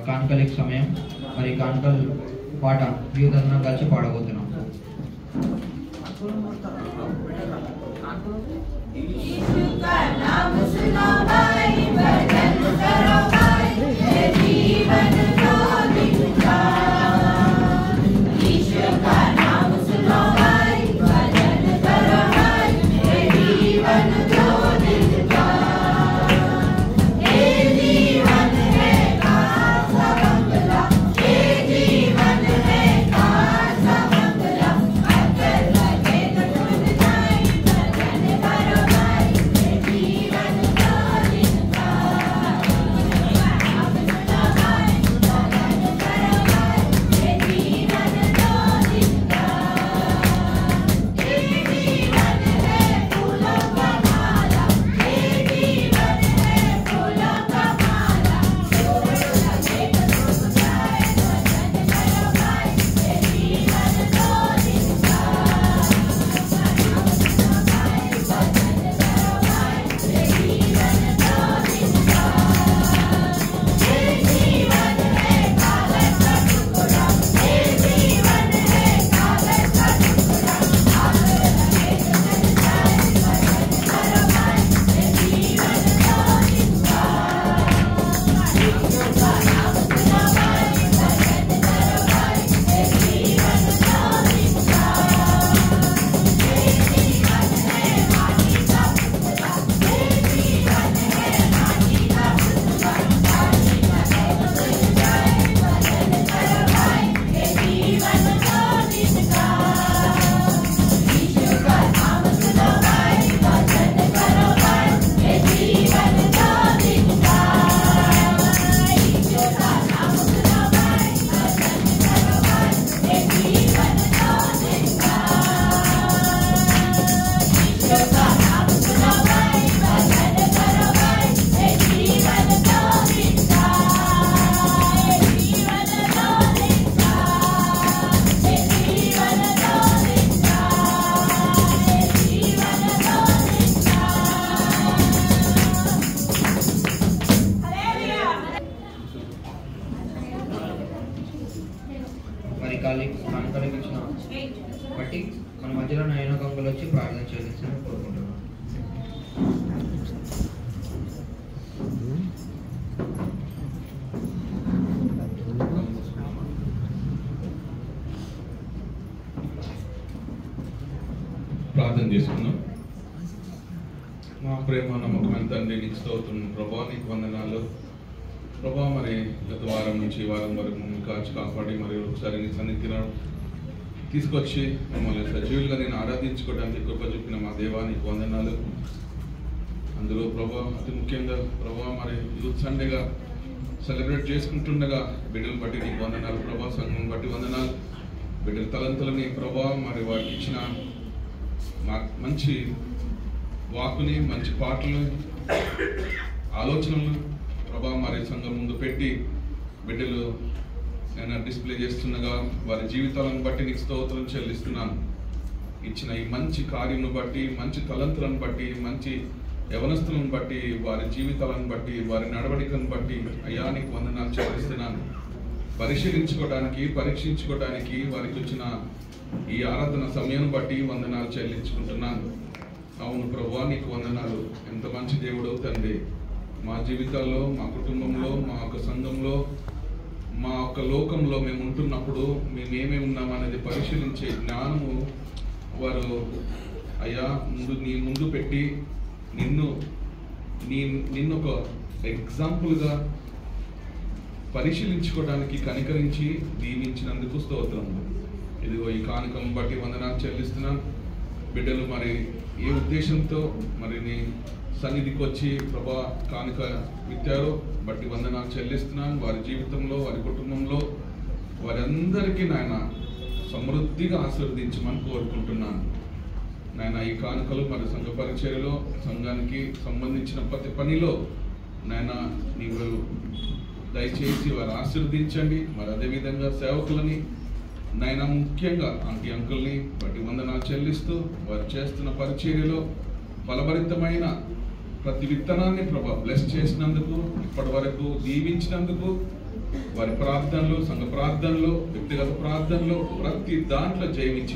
కానుకలకు సమయం మరి కానుకల్ పాట వివిధంగా కలిసి పాడబోతున్నాం. కానుకలకు ఇచ్చిన బట్టి మన మధ్యలో నయన గంగులు వచ్చి ప్రార్థన చేయాలని కోరుకుంటున్నాం. ప్రార్థన చేసుకున్నాం. మా ప్రేమ నమ్మకమైన తండ్రి, నీకు స్తోత్రం ప్రభా, నీకు వందనాలు ప్రభా. మరి గత వారం నుంచి వారం వరకు మమ్మల్ని కాచి కాపాడి మరి ఒకసారి నీ సన్నిధిలో తీసుకొచ్చి మమ్మల్ని సజీవులుగా నేను ఆరాధించుకోవడానికి కృప చూపిన మా దేవా, నీకు వందనాలు. అందులో ప్రభా అతి ముఖ్యంగా ప్రభా మరి యూత్ సండేగా సెలబ్రేట్ చేసుకుంటుండగా బిడ్డలు బట్టి నీకు వందనాలు ప్రభా. సంఘం బట్టి వందనాలు. బిడ్డల తలంతులని ప్రభా మరి వారికి ఇచ్చిన మంచి వాకుని, మంచి పాటలు, ఆలోచనలు ప్రభా మరి సంఘం ముందు పెట్టి బిడ్డలు నేను డిస్ప్లే చేస్తుండగా వారి జీవితాలను బట్టి నీకు స్తోత్రం చెల్లిస్తున్నాను. ఇచ్చిన ఈ మంచి కార్యమును బట్టి, మంచి తలంతులను బట్టి, మంచి యవనస్తులను బట్టి, వారి జీవితాలను బట్టి, వారి నడవడికను బట్టి అయ్యా నీకు వందనాలు చెల్లిస్తున్నాను. పరిశీలించుకోవడానికి, పరీక్షించుకోవడానికి వారికి వచ్చిన ఈ ఆరాధన సమయం బట్టి వందనాలు చెల్లించుకుంటున్నాను. అవును ప్రభువా, నీకు వందనాలు. ఎంత మంచి దేవుడు తండ్రి. మా జీవితాల్లో, మా కుటుంబంలో, మా యొక్క సంఘంలో, మా యొక్క లోకంలో మేము ఉంటున్నప్పుడు మేమేమేమి ఉన్నామనేది పరిశీలించే జ్ఞానము వారు అయ్యా నీ ముందు పెట్టి నిన్ను ఒక ఎగ్జాంపుల్గా పరిశీలించుకోవడానికి కనికరించి దీవించినందుకు స్తోత్రం. ఇదిగో ఈ కానుకను బట్టి వందనాలు చెల్లిస్తున్నాను. బిడ్డలు మరి ఏ ఉద్దేశంతో మరి నీ సన్నిధికి వచ్చి ప్రభా కానుక విత్తారో బట్టి వందనాలు చెల్లిస్తున్నాను. వారి జీవితంలో, వారి కుటుంబంలో వారందరికీ నాయన సమృద్ధిగా ఆశీర్వదించమని కోరుకుంటున్నాను. నాయన ఈ కానుకలు మరి సంఘ పరిచర్యలో, సంఘానికి సంబంధించిన ప్రతి పనిలో నాయన నీవు దయచేసి వారు ఆశీర్వదించండి. మరి అదేవిధంగా సేవకులని నాయన ముఖ్యంగా ఆంటీ అంకుల్ని బట్టి వందనాలు చెల్లిస్తూ వారు చేస్తున్న పరిచర్యలో ఫలభరితమైన ప్రతి విత్తనాన్ని ప్రభా బ్లెస్ చేసినందుకు, ఇప్పటి వరకు దీవించినందుకు వారి ప్రార్థనలు, సంఘ ప్రార్థనలు, వ్యక్తిగత ప్రార్థనలు ప్రతి దాంట్లో జయమిచ్చి